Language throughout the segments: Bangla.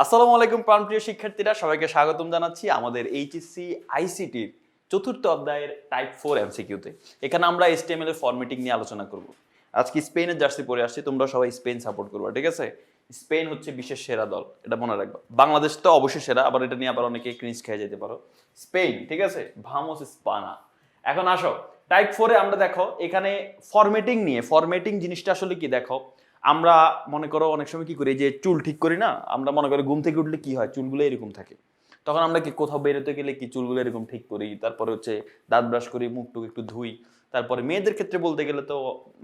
আসসালামু আলাইকুম প্রাণপ্রিয় শিক্ষার্থীরা, সবাইকে স্বাগতম জানাচ্ছি আমাদের এইচএসসি আইসিটির চতুর্থ অধ্যায়ের টাইপ 4 এমসিকিউতে। এখানে আমরা এইচটিএমএল এর ফরম্যাটিং নিয়ে আলোচনা করব। আজকে স্পেনের জার্সি পরে আসছি, তোমরা সবাই স্পেন সাপোর্ট করবা, ঠিক আছে? স্পেন হচ্ছে বিশ্বের সেরা দল, এটা মনে রাখবা। বাংলাদেশ তো অবশ্যই সেরা, আবার এটা নিয়ে আবার অনেকে ক্রিঞ্জ খেয়ে যেতে পারো। স্পেন, ঠিক আছে, ভামোস স্পানা। এখন আসো টাইপ 4 এ আমরা দেখো এখানে ফরম্যাটিং নিয়ে, ফরম্যাটিং জিনিসটা আসলে কি দেখো, আমরা মনে করো অনেক সময় কি করি, যে চুল ঠিক করি না, আমরা মনে করি ঘুম থেকে উঠলে কি হয়, চুলগুলো এরকম থাকে। তখন আমরা কি কোথাও বেরোতে গেলে কি চুলগুলো এরকম ঠিক করি, তারপরে হচ্ছে দাঁত ব্রাশ করি, মুখ টুক একটু ধুই। তারপরে মেয়েদের ক্ষেত্রে বলতে গেলে তো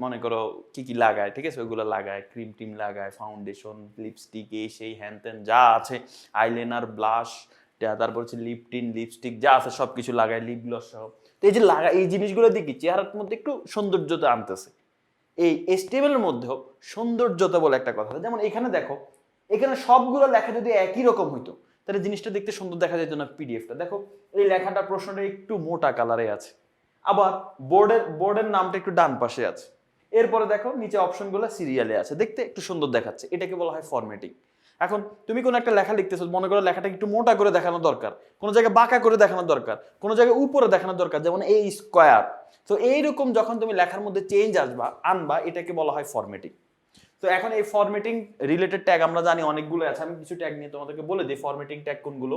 মনে করো কি কি লাগায়, ঠিক আছে, ওইগুলো লাগায়, ক্রিম টিম লাগায়, ফাউন্ডেশন, লিপস্টিক, এই সেই হ্যান ত্যান যা আছে, আইলাইনার, ব্লাশ, তারপর হচ্ছে লিপটিন, লিপস্টিক যা আছে সব কিছু লাগায়, লিপ গ্লস সহ। তো এই যে লাগায়, এই জিনিসগুলো দিয়ে কি চেহারার মধ্যে একটু সৌন্দর্যতা আনতেছে। এই এইচটিএমএল এর মধ্যেও সৌন্দর্যতা বলে একটা কথা আছে। যেমন এখানে দেখো, এখানে সবগুলো লেখা যদি একই রকম হইতো তাহলে জিনিসটা দেখতে সুন্দর দেখা যেত না। পিডিএফটা দেখো, এই লেখাটা প্রশ্নটা একটু মোটা কালারে আছে, আবার বোর্ডের নামটা একটু ডান পাশে আছে, এরপরে দেখো নিচে অপশনগুলো সিরিয়ালে আছে, দেখতে একটু সুন্দর দেখাচ্ছে। এটাকে বলা হয় ফরম্যাটিং। এখন তুমি কোনো একটা লেখা লিখতেছো, মনে করো লেখাটা একটু মোটা করে দেখানো দরকার, কোনো জায়গায় বাঁকা করে দেখানো দরকার, কোনো জায়গায় উপরে দেখানো দরকার, যেমন এই স্কোয়ার। তো এইরকম যখন তুমি লেখার মধ্যে চেঞ্জ আনবা, এটাকে বলা হয় ফরম্যাটিং। তো এখন এই ফরম্যাটিং রিলেটেড ট্যাগ আমরা জানি অনেকগুলো আছে, আমি কিছু ট্যাগ নিয়ে তোমাদেরকে বলে দিই ফরম্যাটিং ট্যাগ কোনগুলো।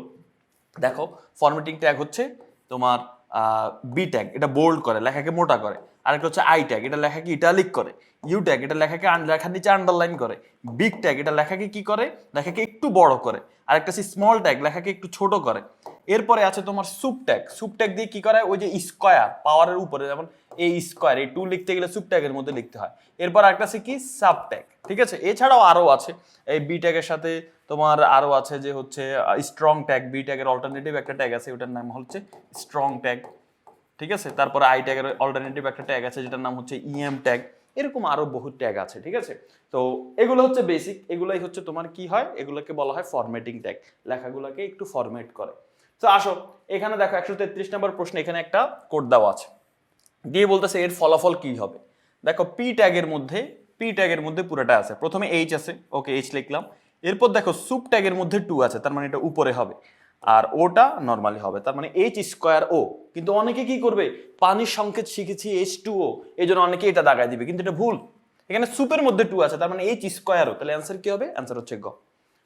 দেখো, ফরম্যাটিং ট্যাগ হচ্ছে তোমার বি ট্যাগ, এটা বোল্ড করে, লেখাকে মোটা করে। আরেকটা হচ্ছে আই ট্যাগ, এটা লেখাকে ইটালিক করে। ইউ ট্যাগ, এটা লেখাকে লেখার নিচে আন্ডারলাইন করে। বিগ ট্যাগ, এটা লেখাকে কি করে, লেখাকে একটু বড় করে। আরেকটা হচ্ছে স্মল ট্যাগ, লেখাকে একটু ছোট করে। এরপরে আছে তোমার সুপ ট্যাগ। সুপ ট্যাগ দিয়ে কি করে, ওই যে স্কোয়ার পাওয়ারের উপরে, যেমন এই স্কোয়ার, এই টু লিখতে গেলে সুপ ট্যাগের মধ্যে লিখতে হয়। এরপর একটা আছে কি সাব ট্যাগ, ঠিক আছে। এছাড়াও আরো আছে, এই বি ট্যাগের সাথে তোমার আরো আছে যে হচ্ছে স্ট্রং ট্যাগ। বি ট্যাগের অল্টারনেটিভ একটা ট্যাগ আছে, ওটার নাম হচ্ছে স্ট্রং ট্যাগ, ঠিক আছে। তারপরে আই ট্যাগের অল্টারনেটিভ একটা ট্যাগ আছে, যেটার নাম হচ্ছে ইএম ট্যাগ। এরকম আরো বহু ট্যাগ আছে, ঠিক আছে। তো এগুলো হচ্ছে বেসিক, এগুলাই হচ্ছে তোমার কি হয়, এগুলোকে বলা হয় ফরম্যাটিং ট্যাগ, লেখাগুলোকে একটু ফরম্যাট করে। তো আসো এখানে দেখো 133 নম্বর প্রশ্ন, এখানে একটা কোড দেওয়া আছে, দিয়ে বলতেছে এর ফলাফল কি হবে। দেখো পি ট্যাগের মধ্যে পুরোটা আছে। প্রথমে এইচ আছে, ওকে এইচ লিখলাম। এরপর দেখো সুপ ট্যাগের মধ্যে 2 আছে, তার মানে এটা উপরে হবে, আর ওটা নরমালি হবে, তার মানে এইচ স্কোয়ার ও। কিন্তু অনেকে কি করবে, পানির সংকেত শিখেছি H2O, এই জন্য অনেকে এটা দাগায় দিবে, কিন্তু এটা ভুল। এখানে সুপের মধ্যে 2 আছে, তার মানে এইচ স্কোয়ার ও, তাহলে অ্যান্সার কি হবে, অ্যান্সার হচ্ছে গ।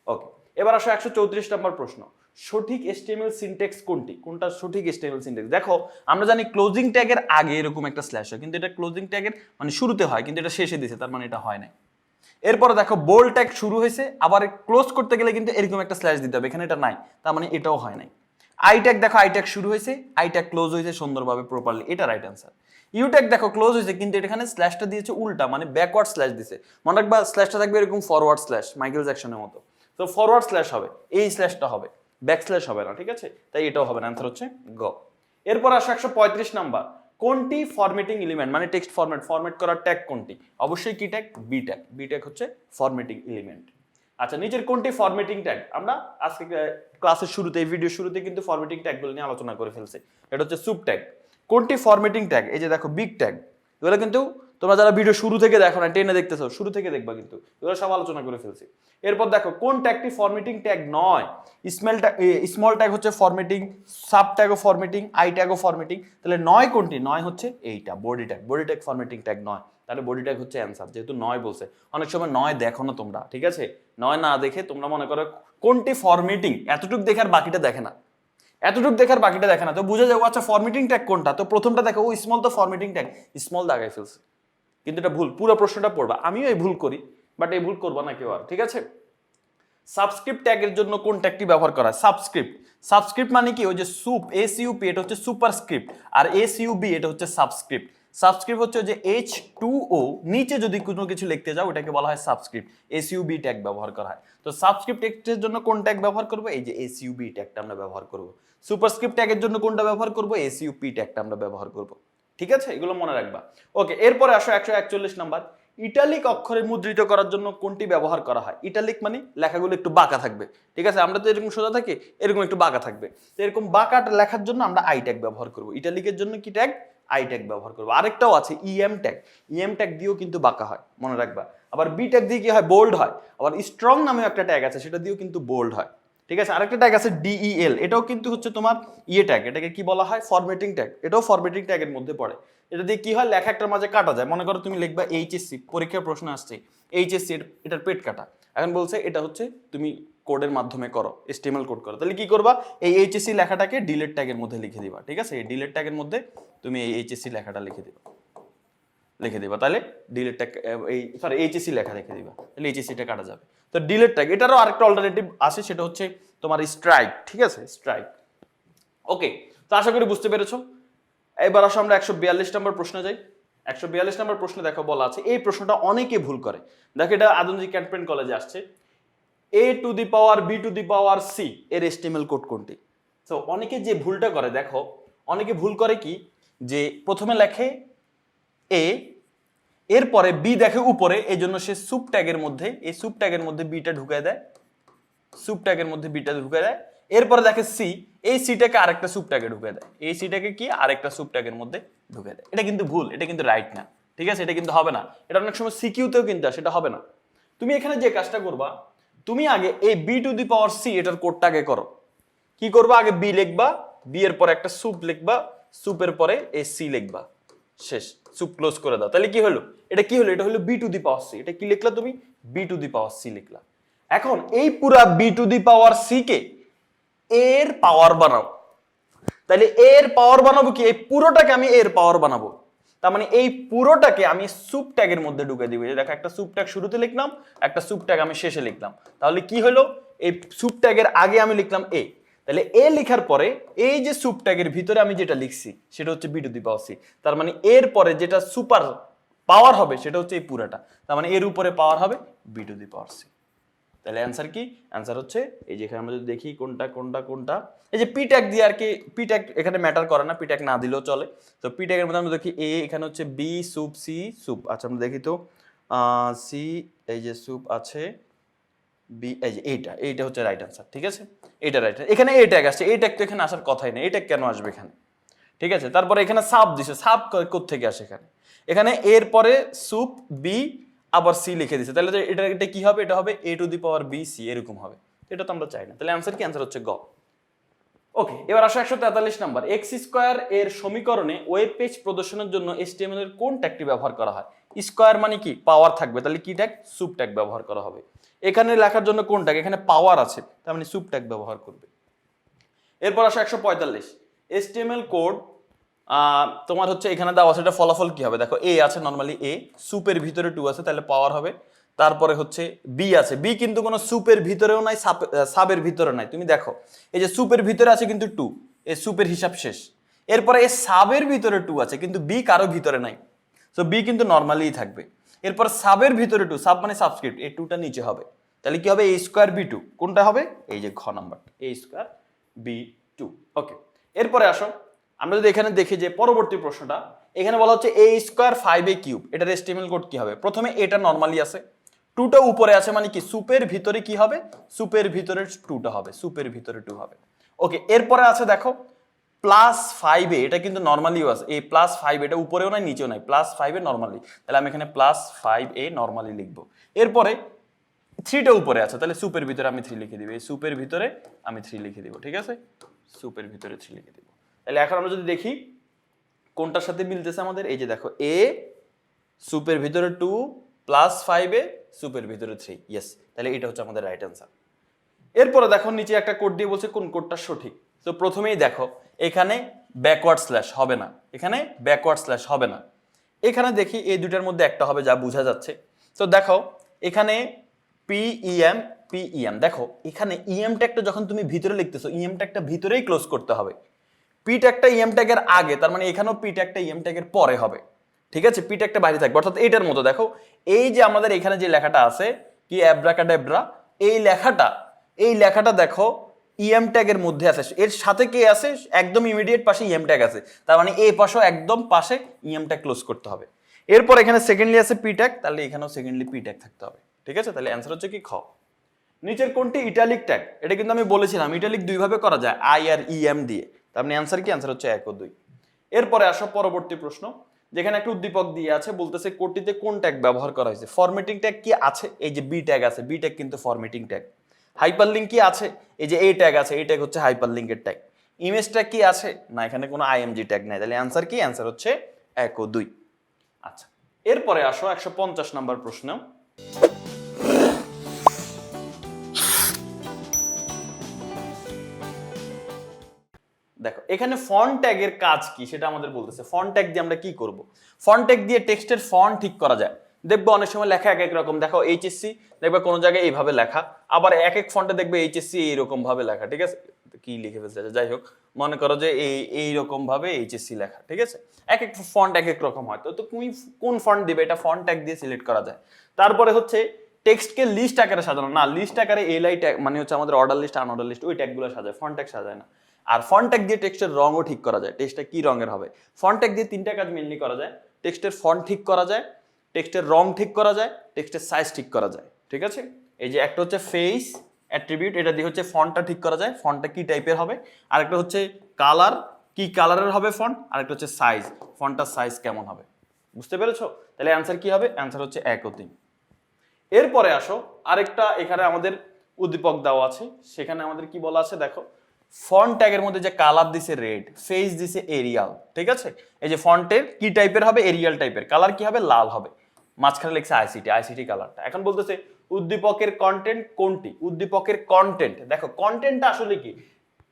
ওকে, এবার আসো 134 নম্বর প্রশ্ন, সঠিক HTML সিনট্যাক্স কোনটি, কোনটা সঠিক HTML সিনট্যাক্স। দেখো, আমরা জানি ক্লোজিং ট্যাগের আগে এরকম একটা স্ল্যাশ হয়, কিন্তু এটা ক্লোজিং ট্যাগের মানে শুরুতে হয়, কিন্তু এটা শেষে দিছে, তার মানে এটা হয় না। এরপরে দেখো বোল্ড ট্যাগ শুরু হয়েছে, আবার ক্লোজ করতে গেলে কিন্তু এরকম একটা স্ল্যাশ দিতে হবে, এখানে এটা নাই, তার মানে এটাও হয় নাই। আই ট্যাগ দেখো, আই ট্যাগ শুরু হয়েছে, আই ট্যাগ ক্লোজ হয়েছে সুন্দরভাবে প্রপারলি, এটা রাইট অ্যান্সার। ইউ ট্যাগ দেখো ক্লোজ হয়েছে, কিন্তু এখানে স্ল্যাশটা দিয়েছে উল্টা, মানে ব্যাকওয়ার্ড স্ল্যাশ দিছে। মনে রাখবা স্ল্যাশটা থাকবে এরকম ফরওয়ার্ড স্ল্যাশ, মাইকেল জ্যাকসনের মতো। তো ফরওয়ার্ড স্ল্যাশ হবে, এই স্ল্যাশটা হবে, ব্যাক স্ল্যাশ হবে না, ঠিক আছে। তাই এটাও হবে না, অ্যান্সার হচ্ছে গ। এরপর আসো 135 নাম্বার, কোনটি ফরম্যাটিং এলিমেন্ট, মানে টেক্সট ফরম্যাট করার ট্যাগ কোনটি। অবশ্যই কি tag, B tag. B tag হচ্ছে ফরম্যাটিং এলিমেন্ট। আচ্ছা, নিচের কোনটি ফরম্যাটিং ট্যাগ, আমরা আজকে ক্লাসের শুরুতে, এই ভিডিও শুরুতে কিন্তু ফরম্যাটিং ট্যাগগুলো নিয়ে আলোচনা করে ফেলছি। এটা হচ্ছে সুপ ট্যাগ। কোনটি ফরম্যাটিং ট্যাগ, এই যে দেখো বিগ ট্যাগ। এগুলো কিন্তু তোমরা যারা ভিডিও শুরু থেকে দেখো না, টেনে দেখতেছো, শুরু থেকে দেখবা, কিন্তু এগুলো সব আলোচনা করে ফেলছি। এরপর দেখো কোন ট্যাগটি ফরম্যাটিং ট্যাগ নয়। স্মল ট্যাগ হচ্ছে ফরম্যাটিং, সাব ট্যাগও ফরম্যাটিং, আই ট্যাগও ফরম্যাটিং। তাহলে নয় কোনটি, নয় হচ্ছে এইটা body tag. Body tag formatting tag নয়, তাহলে বডি ট্যাগ হচ্ছে অ্যান্সার, যেহেতু নয় বলছে। অনেক সময় নয় দেখো না তোমরা, ঠিক আছে, নয় না দেখে তোমরা মনে করো কোনটি ফরম্যাটিং, এতটুকু দেখার বাকিটা দেখে না, এতটুকু দেখার বাকিটা দেখে না, তো বুঝে যাবো আচ্ছা ফরম্যাটিং ট্যাগ কোনটা। তো প্রথমটা দেখো, ও স্মল, তো ফরম্যাটিং ট্যাগ, স্মল দাগায় ফেলছে, কিন্তু এটা ভুল। পুরো প্রশ্নটা পড়বা, আমিও এই ভুল করি, বাট এই ভুল করবা না কেউ আর, ঠিক আছে। সাবস্ক্রিপ্ট ট্যাগের জন্য কোন ট্যাগটি ব্যবহার করা হয়, সাবস্ক্রিপ্ট। সাবস্ক্রিপ্ট মানে কি, ওই যে সুপ, এসইউপি, এটা হচ্ছে সুপারস্ক্রিপ্ট, আর এসইউবি এটা হচ্ছে সাবস্ক্রিপ্ট। সাবস্ক্রিপ্ট হচ্ছে যে H2O, নিচে যদি কোনো কিছু লিখতে যাও ওটাকে বলা হয় সাবস্ক্রিপ্ট। এসইউবি ট্যাগ ব্যবহার করা হয়। তো সাবস্ক্রিপ্ট টেক্সটের জন্য কোন ট্যাগ ব্যবহার করব, এই যে এসইউবি ট্যাগটা আমরা ব্যবহার করব। সুপারস্ক্রিপ্ট ট্যাগের জন্য কোনটা ব্যবহার করব, এসইউপি ট্যাগটা আমরা ব্যবহার করব, ঠিক আছে, এগুলো মনে রাখবা। ওকে, এরপরে আসো 141 নাম্বার, ইটালিক অক্ষরে মুদ্রিত করার জন্য কোনটি ব্যবহার করা হয়। ইটালিক মানে লেখাগুলো একটু বাঁকা থাকবে, ঠিক আছে, আমরা তো এরকম সোজা থাকি, এরকম একটু বাঁকা থাকবে। তো এরকম বাঁকা লেখার জন্য আমরা আই ট্যাগ ব্যবহার করব। ইটালিকের জন্য কি ট্যাগ, আই ট্যাগ ব্যবহার করব। আরেকটাও আছে ইএম ট্যাগ, ইএম ট্যাগ দিয়েও কিন্তু বাঁকা হয়, মনে রাখবা। আবার বি ট্যাগ দিয়ে কি হয় বোল্ড হয়, আবার স্ট্রং নামেও একটা ট্যাগ আছে সেটা দিয়েও কিন্তু বোল্ড হয়। ঠিক আছে, আরেকটা ট্যাগ আছে ডিইএল, এটাও কিন্তু হচ্ছে তোমার ইয়ে ট্যাগ, এটাকে কি বলা হয় ফরম্যাটিং ট্যাগ, এটাও ফরম্যাটিং ট্যাগের মধ্যে পড়ে। এটা দিয়ে কি হয় লেখা একটার মাঝে কাটা যায়, মনে করো তুমি লিখবা এইচএসসি, পরীক্ষার প্রশ্ন আসছে এইচএসসি এটার পেট কাটা, এখন বলছে এটা হচ্ছে তুমি কোডের মাধ্যমে করো, এসটিএমএল কোড করো, তাহলে কি করবা এই এইচএসসি লেখাটাকে ডিলিট ট্যাগের মধ্যে লিখে দিবা। ঠিক আছে, এই ডিলিট ট্যাগের মধ্যে তুমি এই এইচএসসি লেখাটা লিখে দিবা, তাহলে ডিলিট ট্যাগ এই সরি এইচএসসি লেখা লিখে দিবা, তাহলে এইচএসসিটা কাটা যাবে। তো ডিলিট ট্যাগ এটারও আরেকটা অল্টারনেটিভ আছে, সেটা হচ্ছে তোমার স্ট্রাইক। ঠিক আছে, স্ট্রাইক। ওকে, তো আশা করি বুঝতে পেরেছো। এবার আসো আমরা 142 নম্বর প্রশ্নে যাই। 142 নম্বর প্রশ্নে দেখো বলা আছে, এই প্রশ্নটা অনেকে ভুল করে, দেখো এটা আদমজি ক্যান্টনমেন্ট কলেজে আসছে, a two the power b two the power c এর এসটিএমএল কোড কোনটি? তো অনেকে যে ভুলটা করে, দেখো অনেকে ভুল করে কি, যে প্রথমে লেখে a, এরপরে b দেখে উপরে, এই জন্য সে সুপ ট্যাগের মধ্যে এই সুপ ট্যাগের মধ্যে বিটা ঢুকায় দেয়, সুপ ট্যাগের মধ্যে বিটা ঢুকায় দেয়, এরপরে দেখে সি, এই সিটাকে আরেকটা সুপ ট্যাগে ঢুকায় দেয়, এই সিটাকে কি আরেকটা সুপ ট্যাগের মধ্যে ঢুকায় দেয়। এটা কিন্তু ভুল, এটা কিন্তু রাইট না। ঠিক আছে, এটা কিন্তু হবে না, এটা অনেক সময় সিকিউতেও কিন্তু সেটা হবে না। তুমি এখানে যে কাজটা করবা, তুমি আগে এই B to the power C এটার কোডটাকে করো। কি করবা, আগে বি লিখবা, বি এর পরে একটা সুপ লিখবা, সুপের পরে এই সি লিখবা, শেষ, সুপ ক্লোজ করে দাও। তাহলে কি হলো, এটা কি হলো, এটা হলো B to the power C. এটা কি লিখলা তুমি, B to the power C লিখলা। এখন এই পুরা B to the power C কে এর পাওয়ার বানাও, তাহলে এর পাওয়ার বানাবো কি, এই পুরোটাকে আমি এর পাওয়ার বানাবো, তার মানে এই পুরোটাকে আমি সুপ ট্যাগের মধ্যে ঢুকে দিব। দেখো একটা সুপ ট্যাগ শুরুতে লিখলাম, একটা সুপ ট্যাগ আমি শেষে লিখলাম, তাহলে কি হলো, এই সুপ ট্যাগের আগে আমি লিখলাম এ, তাহলে এ লেখার পরে এই যে সুপ ট্যাগের ভিতরে আমি যেটা লিখছি সেটা হচ্ছে B to the power C, তার মানে এর পরে যেটা সুপার পাওয়ার হবে সেটা হচ্ছে এই পুরাটা, তার মানে এর উপরে পাওয়ার হবে B to the power C. তাহলে অ্যান্সার কি, অ্যান্সার হচ্ছে এই যে এখানে আমরা যদি দেখি কোনটা কোনটা কোনটা, এই যে পি ট্যাগ দিয়ে আর কি, পি ট্যাগ এখানে ম্যাটার করে না, পি ট্যাগ না দিলেও চলে। তো পি ট্যাগের মধ্যে আমরা দেখি এ, এখানে হচ্ছে বি সুপ সি সুপ, আচ্ছা আমরা দেখি তো সি, এই যে সুপ আছে বি, এই যে এইটা হচ্ছে রাইট অ্যান্সার। ঠিক আছে, এইটা রাইট, এখানে এ ট্যাগ আসছে, এই ট্যাগ তো এখানে আসার কথাই নেই, এই ট্যাগ কেন আসবে এখানে? ঠিক আছে, তারপরে এখানে সাব দিছে, সাব কোত্থেকে আসে এখানে, এখানে এর পরে সুপ বি আবার সি লিখে দিছে, তাহলে এটা কি হবে, এটা হবে A to the power B C, এরকম হবে। এটা তো আমরা চাই না, তাহলে অ্যান্সার কি, অ্যান্সার হচ্ছে গ। ওকে, এবার আসো 143 নাম্বার, এক্স স্কোয়ার এর সমীকরণে ওয়েব পেজ প্রদর্শনের জন্য এইচটিএমএল এর কোন ট্যাগটি ব্যবহার করা হয়? স্কোয়ার মানে কি পাওয়ার থাকবে, তাহলে কি ট্যাগ, সুপ ট্যাগ ব্যবহার করা হবে। এখানে লেখার জন্য কোন ট্যাগ, এখানে পাওয়ার আছে, তার মানে সুপ ট্যাগ ব্যবহার করবে। এরপর আসো 145, এইচটিএমএল কোড তোমার হচ্ছে এখানে দেওয়া আছে, এটা ফলাফল কি হবে, দেখো এ আছে নরমালি, এ সুপের ভিতরে 2 আছে, তাহলে পাওয়ার হবে। তারপরে হচ্ছে বি আছে, বি কিন্তু কোনো সুপের ভিতরেও নাই, সাবের ভিতরে নাই, তুমি দেখো এই যে সুপের ভিতরে আছে কিন্তু 2, এই সুপের হিসাব শেষ। এরপরে এই সাবের ভিতরে 2 আছে কিন্তু বি কারো ভিতরে নাই, তো বি কিন্তু নরমালিই থাকবে। এরপর সাবের ভিতরে 2, সাব মানে সাবস্ক্রিপ্ট, এই 2টা নিচে হবে, তাহলে কি হবে, এ স্কোয়ার বি 2, কোনটা হবে, এই যে ঘ নাম্বারটা, এ স্কোয়ার বি 2। ওকে, এরপরে আসো আমরা যদি এখানে দেখি যে পরবর্তী প্রশ্নটা, এখানে বলা হচ্ছে এ স্কোয়ার 5a কিউব, এটার এসটিএমএল কোড কি হবে? প্রথমে এটা নরমালি আছে, 2টা উপরে আছে, মানে কি সুপের ভিতরে কি হবে, সুপের ভিতরে 2টা হবে, সুপের ভিতরে 2 হবে। ওকে, এরপরে আছে দেখো প্লাস 5a, এটা কিন্তু নরমালিও আছে, এই প্লাস 5 এটা উপরেও নাই নিচেও নাই, প্লাস 5a নরমালি, তাহলে আমি এখানে প্লাস 5a নরমালি লিখবো। এরপরে 3টা উপরে আছে, তাহলে সুপের ভিতরে আমি 3 লিখে দিব, এই সুপের ভিতরে আমি 3 লিখে দিব। ঠিক আছে, সুপের ভিতরে 3 লিখে দিব। তাহলে এখন আমরা যদি দেখি কোনটার সাথে মিলতেছে আমাদের, এই যে দেখো এ সুপের ভিতরে 2 প্লাস 5a সুপের ভিতরে 3, ইয়েস, তাহলে এটা হচ্ছে আমাদের রাইট অ্যান্সার। এরপরে দেখো নিচে একটা কোড দিয়ে বলছে কোন কোডটা সঠিক। তো প্রথমেই দেখো এখানে ব্যাকওয়ার্ড স্ল্যাশ হবে না, এখানে ব্যাকওয়ার্ড স্ল্যাশ হবে না, এখানে দেখি এই দুটার মধ্যে একটা হবে যা বোঝা যাচ্ছে। তো দেখো এখানে পিইএম, দেখো এখানে ইএম ট্যাগটা যখন তুমি ভিতরে লিখতেছো, ইএম ট্যাগটা ভিতরেই ক্লোজ করতে হবে, পি ট্যাগটা ইএম ট্যাগের আগে, তার মানে এখানেও পি ট্যাগটা ইএম ট্যাগের পরে হবে। ঠিক আছে, পি ট্যাগটা বাইরে থাকবে, অর্থাৎ এইটার মতো দেখো এই যে আমাদের এখানে যে লেখাটা আছে কি অ্যাব্রাকাডাব্রা, এই লেখাটা দেখো ইএম ট্যাগের মধ্যে আছে, এর সাথে কে আছে, একদম ইমিডিয়েট পাশে ইএম ট্যাগ আছে, তার মানে এই পাশেও একদম পাশে ইএম ট্যাগ ক্লোজ করতে হবে। এরপর এখানে সেকেন্ডলি আছে পি ট্যাগ, তাহলে এখানেও সেকেন্ডলি পি ট্যাগ থাকতে হবে। ঠিক আছে, তাহলে অ্যান্সার হচ্ছে কি খ। নিচের কোনটি ইটালিক ট্যাগ, এটা কিন্তু আমি বলেছিলাম ইটালিক দুইভাবে করা যায়, আই আর ইএম দিয়ে, তার মানে অ্যান্সার কি, অ্যান্সার হচ্ছে 1 ও 2। এরপরে আসো পরবর্তী প্রশ্ন, যেখানে একটা উদ্দীপক দিয়ে আছে, বলতেছে কোডটিতে কোন ট্যাগ ব্যবহার করা হয়েছে। ফরম্যাটিং ট্যাগ কি আছে, এই যে বি ট্যাগ আছে, বি ট্যাগ কিন্তু ফরম্যাটিং ট্যাগ। হাইপারলিংক কি আছে, এই যে এই ট্যাগ আছে, এই ট্যাগ হচ্ছে হাইপারলিংকের ট্যাগ। ইমেজ ট্যাগ কি আছে, না এখানে কোনো আইএমজি ট্যাগ নাই, তাহলে অ্যান্সার কি, অ্যান্সার হচ্ছে 1 ও 2। আচ্ছা, এরপরে আসো 150 নম্বর প্রশ্ন। দেখো এখানে ফন্ট ট্যাগের কাজ কি সেটা আমাদের বলতেছে। ফন্ট ট্যাগ দিয়ে আমরা কি করব, ফন্ট ট্যাগ দিয়ে টেক্সটের ফন্ট ঠিক করা যায়। দেখবো অনেক সময় লেখা এক এক রকম, দেখো এইচএসসি দেখবে কোনো জায়গায় এইভাবে লেখা, আবার এক এক ফন্টে দেখবে এইচএসসি এইরকম ভাবে লেখা, ঠিক আছে, কি লিখে ফেলছে, যাই হোক, মনে করো যে এইরকম ভাবে এইচএসসি লেখা, ঠিক আছে, এক এক ফন্ট এক এক রকম হয়, তো তুমি কোন ফন্ট দিবে এটা ফন্ট ট্যাগ দিয়ে সিলেক্ট করা যায়। তারপরে হচ্ছে টেক্সটকে লিস্ট আকারে সাজানো, না লিস্ট আকারে এলআই ট্যাগ মানে হচ্ছে আমাদের অর্ডার লিস্ট আনঅর্ডার লিস্ট ওই ট্যাগগুলো সাজায়, ফন্ট ট্যাগ সাজায় না। আর ফন্ট ট্যাগ দিয়ে টেক্সটের রঙও ঠিক করা যায়, টেক্সটটা কি রঙের হবে। ফন্ট ট্যাগ দিয়ে 3টা কাজ মেইনলি করা যায়, টেক্সটের ফন্ট ঠিক করা যায়, টেক্সটের রং ঠিক করা যায়, টেক্সটের সাইজ ঠিক করা যায়, ঠিক আছে। এই যে একটা হচ্ছে ফেস অ্যাট্রিবিউট, এটা দিয়ে হচ্ছে ফন্টটা ঠিক করা যায়, ফন্টটা কি টাইপের হবে। আর একটা হচ্ছে কালার, কি কালারের হবে ফন্ট, আর একটা হচ্ছে সাইজ, ফন্টটার সাইজ কেমন হবে। বুঝতে পেরেছো, তাহলে অ্যান্সার কি হবে, অ্যান্সার হচ্ছে 1 ও 3। এরপরে আসো আরেকটা, এখানে আমাদের উদ্দীপক দেওয়া আছে, সেখানে আমাদের কি বলা আছে দেখো, ফন্ট ট্যাগের মধ্যে যে কালার দিছে রেড, ফেস দিছে এরিয়াল, ঠিক আছে। এই যে ফন্টের কি টাইপের হবে, এরিয়াল টাইপের, কালার কি হবে, লাল হবে, মাঝখানে লিখছে আইসিটি, আইসিটি কালারটা। এখন বলতেছে উদ্দীপকের কন্টেন্ট কোনটি, উদ্দীপকের কন্টেন্ট, দেখো কন্টেন্টটা আসলে কি,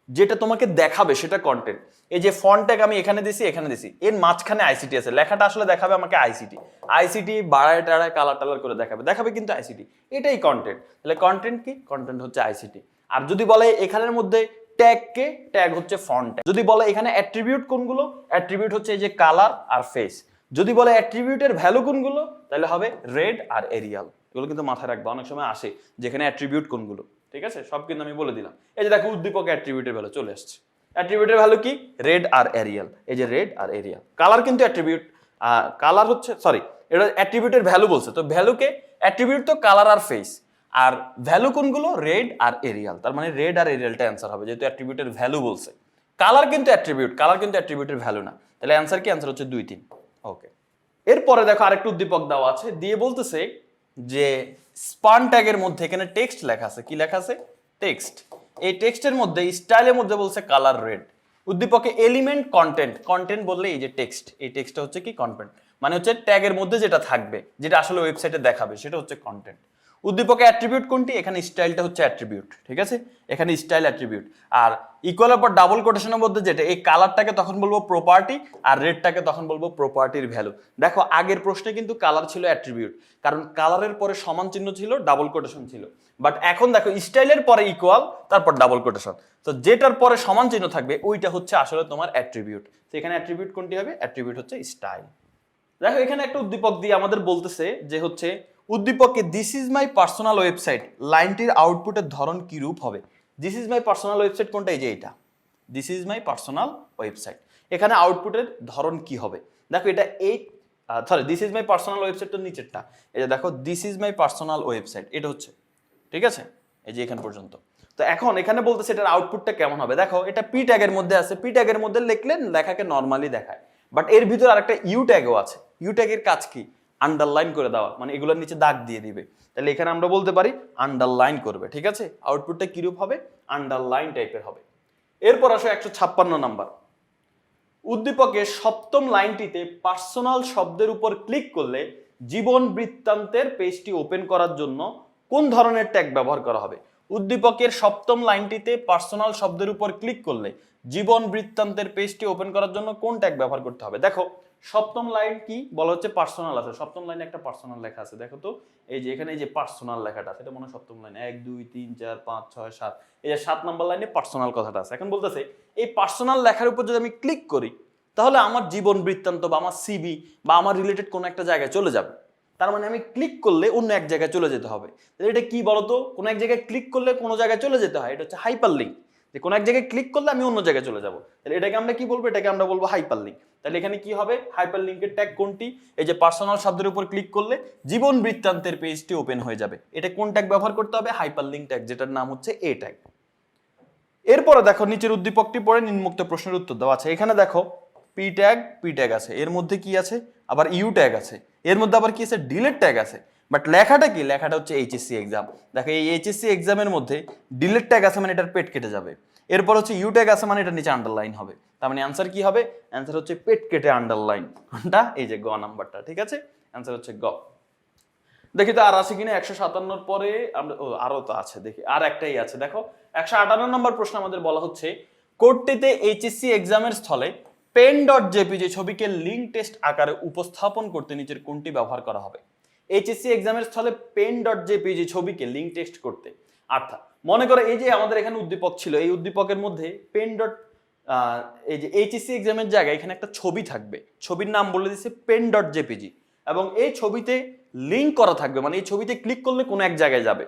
যেটা তোমাকে দেখাবে সেটা কন্টেন্ট। এই যে ফন্ট ট্যাগ আমি এখানে দিছি, এখানে দিছি, এর মাঝখানে আইসিটি আছে, লেখাটা আসলে দেখাবে আমাকে আইসিটি, আইসিটি বাড়ায় টাড়ায় কালার টালার করে দেখাবে, দেখাবে কিন্তু আইসিটি, এটাই কন্টেন্ট। তাহলে কন্টেন্ট কি, কন্টেন্ট হচ্ছে আইসিটি। আর যদি বলে এখানের মধ্যে ট্যাগ কে, ট্যাগ হচ্ছে ফন্ট ট্যাগ। যদি বলে এখানে অ্যাট্রিবিউট কোনগুলো, অ্যাট্রিবিউট হচ্ছে এই যে কালার আর ফেস। যদি বলে অ্যাট্রিবিউটের ভ্যালু কোনগুলো, তাহলে হবে রেড আর এরিয়াল। এগুলো কিন্তু মাথায় রাখবে, অনেক সময় আসে যেখানে অ্যাট্রিবিউট কোনগুলো, ঠিক আছে, সব কিন্তু আমি বলে দিলাম। এই যে দেখো উদ্দীপক অ্যাট্রিবিউটের ভ্যালু চলে আসছে, অ্যাট্রিবিউটের ভ্যালু কি, রেড আর এরিয়াল, এই যে রেড আর এরিয়াল। কালার কিন্তু অ্যাট্রিবিউট, কালার হচ্ছে সরি, এটা অ্যাট্রিবিউটের ভ্যালু বলছে, তো ভ্যালুকে অ্যাট্রিবিউট তো কালার আর ফেস, আর ভ্যালু কোনগুলো, রেড আর এরিয়াল, তার মানে রেড আর এরিয়ালটা অ্যান্সার হবে, যেহেতু অ্যাট্রিবিউটের ভ্যালু বলছে। কালার কিন্তু অ্যাট্রিবিউট, কালার কিন্তু অ্যাট্রিবিউটের ভ্যালু না, তাহলে অ্যান্সার কি, অ্যান্সার হচ্ছে 2, 3। ওকে, এরপরে দেখো আরেকটা উদ্দীপক দেওয়া আছে, দিয়ে বলতেছে যে স্পান ট্যাগের মধ্যে এখানে টেক্সট লেখা আছে, কি লেখা আছে, টেক্সট। এই টেক্সটের মধ্যে স্টাইলের মধ্যে বলছে কালার রেড। উদ্দীপকে এলিমেন্ট কন্টেন্ট, কন্টেন্ট বললে এই যে টেক্সট, এই টেক্সটটা হচ্ছে কি কন্টেন্ট, মানে হচ্ছে ট্যাগের মধ্যে যেটা থাকবে, যেটা আসলে ওয়েবসাইটে দেখাবে সেটা হচ্ছে কন্টেন্ট। উদ্দীপকে অ্যাট্রিবিউট কোনটি, এখানে স্টাইলটা হচ্ছে অ্যাট্রিবিউট, ঠিক আছে, এখানে স্টাইল অ্যাট্রিবিউট। আর ইকুয়ালের পর ডাবল কোটেশনের মধ্যে যেটা, এই কালারটাকে তখন বলবো প্রপার্টি, আর রেডটাকে তখন বলবো প্রপার্টির ভ্যালু। দেখো আগের প্রশ্নে কিন্তু কালার ছিল অ্যাট্রিবিউট, কারণ কালারের পরে সমান চিহ্ন ছিল, ডাবল কোটেশন ছিল। বাট এখন দেখো স্টাইলের পরে ইকুয়াল, তারপর ডাবল কোটেশন, তো যেটার পরে সমান চিহ্ন থাকবে ওইটা হচ্ছে আসলে তোমার অ্যাট্রিবিউট। তো এখানে অ্যাট্রিবিউট কোনটি হবে, অ্যাট্রিবিউট হচ্ছে স্টাইল। দেখো এখানে একটা উদ্দীপক দিয়ে আমাদের বলতেছে যে হচ্ছে উদ্দীপকে this is my personal website লাইনটির আউটপুটের ধরন কি রূপ হবে। This is my personal website কোনটা, এই যে এটা, this is my personal website, এখানে আউটপুটের ধরন কি হবে। দেখো এটা এই sorry, this is my personal website তো নিচেরটা, এই যে দেখো this is my personal website, এটা হচ্ছে, ঠিক আছে, এই যে এখান পর্যন্ত। তো এখন এখানে বলতেছে এটার আউটপুটটা কেমন হবে। দেখো এটা পি ট্যাগের মধ্যে আছে, পি ট্যাগের মধ্যে লিখলে লেখাকে নর্মালি দেখায়, বাট এর ভিতরে আরেকটা ইউ ট্যাগও আছে। ইউ ট্যাগের কাজ কি, আন্ডারলাইন করে দেওয়া, মানে এগুলোর নিচে দাগ দিয়ে দিবে। তাহলে এখানে আমরা বলতে পারি আন্ডারলাইন করবে, ঠিক আছে, আউটপুটটা কিরূপ হবে, আন্ডারলাইন টাইপের হবে। এরপর আসো 156 নাম্বার, উদ্দীপকে সপ্তম লাইনটিতে পার্সোনাল শব্দের উপর ক্লিক করলে জীবন বৃত্তান্তের পেজটি ওপেন করার জন্য কোন ধরনের ট্যাগ ব্যবহার করা হবে। উদ্দীপকের সপ্তম লাইনটিতে পার্সোনাল শব্দের উপর ক্লিক করলে জীবন বৃত্তান্তের পেজটি ওপেন করার জন্য কোন ট্যাগ ব্যবহার করতে হবে। দেখো সপ্তম লাইন কি বলা হচ্ছে, পার্সোনাল আছে, সপ্তম লাইনে একটা পার্সোনাল লেখা আছে, দেখো তো এই যে এখানে এই যে পার্সোনাল লেখাটা আছে, এটা মনে হয় সপ্তম লাইন, 1 2 3 4 5 6 7, এই যে 7 নম্বর লাইনে পার্সোনাল কথাটা আছে। এখন বলতেছে এই পার্সোনাল লেখার উপর যদি আমি ক্লিক করি তাহলে আমার জীবন বৃত্তান্ত বা আমার সিভি বা আমার রিলেটেড কোনো একটা জায়গায় চলে যাবে, তার মানে আমি ক্লিক করলে অন্য এক জায়গায় চলে যেতে হবে। তাহলে এটা কি বলতো, কোনো এক জায়গায় ক্লিক করলে কোনো জায়গায় চলে যেতে হয়, এটা হচ্ছে হাইপার লিঙ্ক, যে কোনো এক জায়গায় ক্লিক করলে আমি অন্য জায়গায় চলে যাব, তাহলে এটাকে আমরা কি বলবো, এটাকে আমরা বলবো হাইপার লিঙ্ক। তাহলে এখানে কি হবে, হাইপার লিঙ্কের ট্যাগ কোনটি, এই যে পার্সোনাল শব্দের উপর ক্লিক করলে জীবন বৃত্তান্তের পেজটি ওপেন হয়ে যাবে, এটা কোন ট্যাগ ব্যবহার করতে হবে, হাইপার লিঙ্ক ট্যাগ, যেটার নাম হচ্ছে এ ট্যাগ। এরপরে দেখো নিচের উদ্দীপকটি পড়ে নিম্নোক্ত প্রশ্নের উত্তর দেওয়া আছে। এখানে দেখো পি ট্যাগ আছে, এর মধ্যে কি আছে আবার ইউ ট্যাগ আছে, এর মধ্যে আবার কি আছে ডিলেট ট্যাগ আছে। বাট লেখাটা কি, লেখাটা হচ্ছে এইচএসসি এক্সাম। দেখো এই এইচএসসি এক্সামের মধ্যে ডিলেট ট্যাগ আছে মানে এটার পেট কেটে যাবে, এরপর হচ্ছে ইউ ট্যাগ আছে মানে এটা নিচে আন্ডারলাইন হবে। তার মানে অ্যান্সার কি হবে, অ্যান্সার হচ্ছে পেট কেটে আন্ডারলাইন, কোনটা এই যে গ নাম্বারটা, ঠিক আছে, অ্যান্সার হচ্ছে গ। দেখি তো আর আছে কিনা 157 পরে আমরা, ও আরো তো আছে, দেখি আর একটাই আছে। দেখো 158 নম্বর প্রশ্ন আমাদের বলা হচ্ছে কোডটিতে এইচএসসি এক্সামের স্থলে pen.jpg ছবিকে লিঙ্ক টেক্সট আকারে উপস্থাপন করতে নিচের কোনটি ব্যবহার করা হবে। এইচএসসি এক্সামের স্থলে pen.jpg ছবিকে লিঙ্ক টেক্সট করতে, অর্থাৎ মনে করো এই যে আমাদের এখানে উদ্দীপক ছিল, এই উদ্দীপকের মধ্যে এই যে এইচএসসি এক্সামের জায়গায় এখানে একটা ছবি থাকবে, ছবির নাম বলে দিচ্ছে pen.jpg, এবং এই ছবিতে লিঙ্ক করা থাকবে, মানে এই ছবিতে ক্লিক করলে কোনো এক জায়গায় যাবে।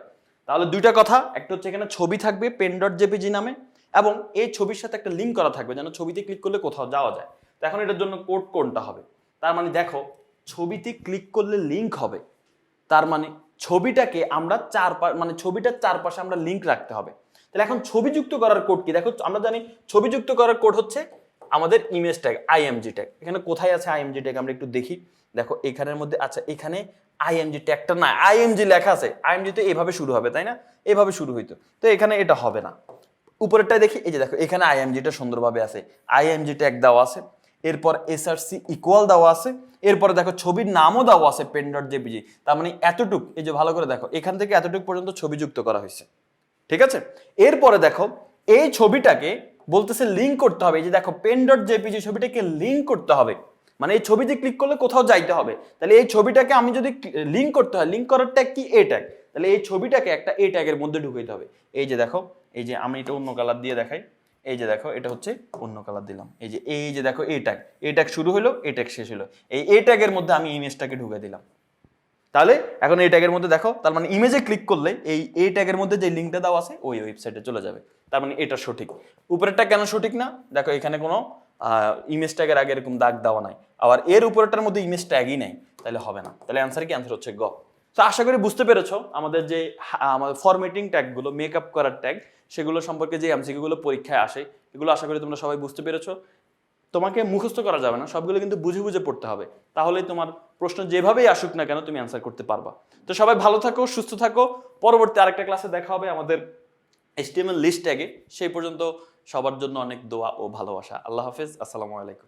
তাহলে দুইটা কথা, একটা হচ্ছে এখানে ছবি থাকবে pen.jpg নামে, এবং এই ছবির সাথে একটা লিঙ্ক করা থাকবে যেন ছবিতে ক্লিক করলে কোথাও যাওয়া যায়। তো এখন এটার জন্য কোড কোনটা হবে, তার মানে দেখো ছবিতে ক্লিক করলে লিঙ্ক হবে, তার মানে ছবিটাকে আমরা মানে ছবিটার চারপাশে আমরা লিঙ্ক রাখতে হবে। তাহলে এখন ছবি যুক্ত করার কোড কি, দেখো আমরা জানি ছবি যুক্ত করার কোড হচ্ছে আমাদের ইমেজ ট্যাগ আইএমজি ট্যাগ। এখানে কোথায় আছে আইএমজি ট্যাগ আমরা একটু দেখি। দেখো এখানের মধ্যে, আচ্ছা এখানে আইএমজি ট্যাগটা না, আইএমজি লেখা আছে, আইএমজি তো এভাবে শুরু হবে তাই না, এভাবে শুরু হইতো, তো এখানে এটা হবে না। উপরেরটাই দেখি, এই যে দেখো এখানে আইএমজিটা সুন্দরভাবে আছে, আইএমজি ট্যাগ দেওয়া আছে, এরপর এসআরসি ইকুয়াল দেওয়া আছে, এরপরে দেখো ছবির নামও দেওয়া আছে pen.jpg। তার মানে এতটুক, এই যে ভালো করে দেখো এখান থেকে এতটুক পর্যন্ত ছবি যুক্ত করা হয়েছে, ঠিক আছে। এরপরে দেখো এই ছবিটাকে বলতেছে লিঙ্ক করতে হবে, এই যে দেখো pen.jpg ছবিটাকে লিঙ্ক করতে হবে, মানে এই ছবিতে ক্লিক করলে কোথাও যাইতে হবে। তাহলে এই ছবিটাকে আমি যদি লিঙ্ক করতে হয়, লিঙ্ক করার ট্যাগ কি এ ট্যাগ, তাহলে এই ছবিটাকে একটা এ ট্যাগের মধ্যে ঢুকাইতে হবে। এই যে দেখো, এই যে আমি এটা অন্য কালার দিয়ে দেখাই, এই যে দেখো এটা হচ্ছে অন্য কালার দিলাম, এই যে দেখো এ ট্যাগ শুরু হলো, এ ট্যাগ শেষ হলো, এই এ ট্যাগের মধ্যে আমি ইমেজটাকে ঢুকে দিলাম। তাহলে এখন এই ট্যাগের মধ্যে দেখো, তার মানে ইমেজে ক্লিক করলে এই ট্যাগের মধ্যে যে লিঙ্কটা দেওয়া আছে ওই ওয়েবসাইটে চলে যাবে, তার মানে এটা সঠিক। উপরেরটা কেন সঠিক না, দেখো এখানে কোনো ইমেজ ট্যাগের আগে এরকম দাগ দেওয়া নাই, আবার এর উপরেরটার মধ্যে ইমেজ ট্যাগই নাই, তাহলে হবে না। তাহলে অ্যান্সার কি, অ্যান্সার হচ্ছে গ। তো আশা করি বুঝতে পেরেছো আমাদের যে আমাদের ফরম্যাটিং ট্যাগগুলো, মেকআপ করার ট্যাগ, সেগুলো সম্পর্কে যে এমসিকিউগুলো পরীক্ষায় আসে, এগুলো আশা করি তোমরা সবাই বুঝতে পেরেছো। তোমাকে মুখস্থ করা যাবে না, সবগুলো কিন্তু বুঝে বুঝে পড়তে হবে, তাহলেই তোমার প্রশ্ন যেভাবেই আসুক না কেন তুমি অ্যান্সার করতে পারবা। তো সবাই ভালো থাকো, সুস্থ থাকো, পরবর্তী আরেকটা ক্লাসে দেখা হবে আমাদের HTML লিস্ট ট্যাগে। সেই পর্যন্ত সবার জন্য অনেক দোয়া ও ভালোবাসা। আল্লাহ হাফেজ, আসসালামু আলাইকুম।